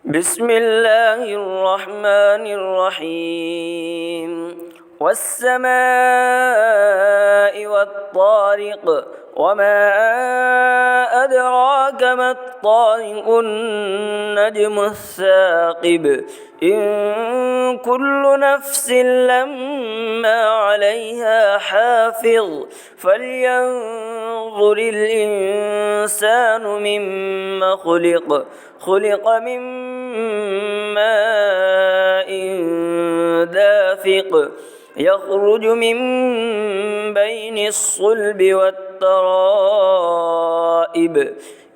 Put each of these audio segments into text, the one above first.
بسم اللہ الرحمن الرحیم والسماء والطارق وما أدراك ما الطارق النجم الثاقب إن كل نفس لما عليها حافظ فلينظر الإنسان مما خلق من ماء دافق يخرج من بين الصلب والترائب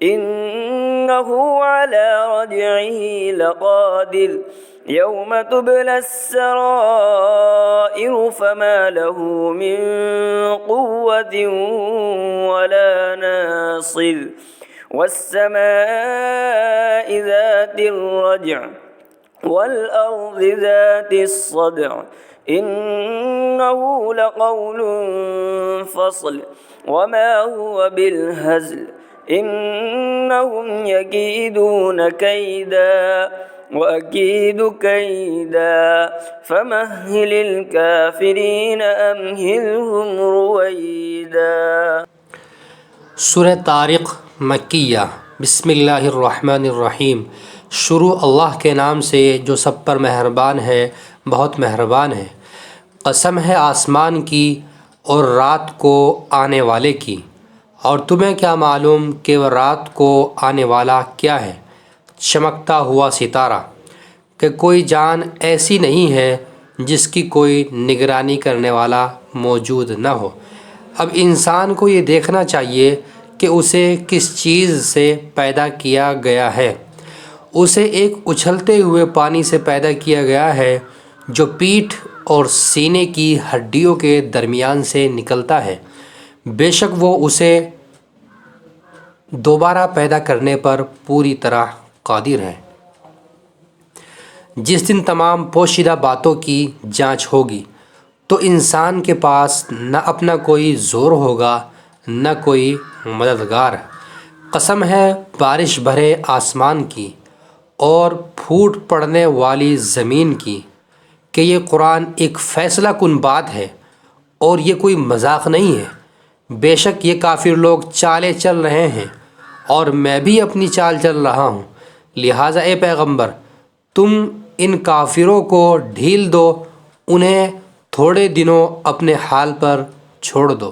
إنه على رجعه لقادر يوم تبلى السرائر فما له من قوة ولا ناصر والسماء ذات الرجع والأرض ذات الصدع إنه لقول فصل وما هو بالهزل إنهم يكيدون كيدا وأكيد كيدا فمهل الكافرين أمهلهم رويدا۔ سورہ طارق مکیہ۔ بسم اللہ الرحمن الرحیم۔ شروع اللہ کے نام سے جو سب پر مہربان ہے، بہت مہربان ہے۔ قسم ہے آسمان کی اور رات کو آنے والے کی، اور تمہیں کیا معلوم کہ وہ رات کو آنے والا کیا ہے؟ چمکتا ہوا ستارہ، کہ کوئی جان ایسی نہیں ہے جس کی کوئی نگرانی کرنے والا موجود نہ ہو۔ اب انسان کو یہ دیکھنا چاہیے کہ اسے کس چیز سے پیدا کیا گیا ہے۔ اسے ایک اچھلتے ہوئے پانی سے پیدا کیا گیا ہے جو پیٹھ اور سینے کی ہڈیوں کے درمیان سے نکلتا ہے۔ بے شک وہ اسے دوبارہ پیدا کرنے پر پوری طرح قادر ہے۔ جس دن تمام پوشیدہ باتوں کی جانچ ہوگی تو انسان کے پاس نہ اپنا کوئی زور ہوگا نہ کوئی مددگار۔ قسم ہے بارش بھرے آسمان کی اور پھوٹ پڑنے والی زمین کی کہ یہ قرآن ایک فیصلہ کن بات ہے اور یہ کوئی مذاق نہیں ہے۔ بے شک یہ کافر لوگ چالیں چل رہے ہیں اور میں بھی اپنی چال چل رہا ہوں، لہٰذا اے پیغمبر تم ان کافروں کو ڈھیل دو، انہیں تھوڑے دنوں اپنے حال پر چھوڑ دو۔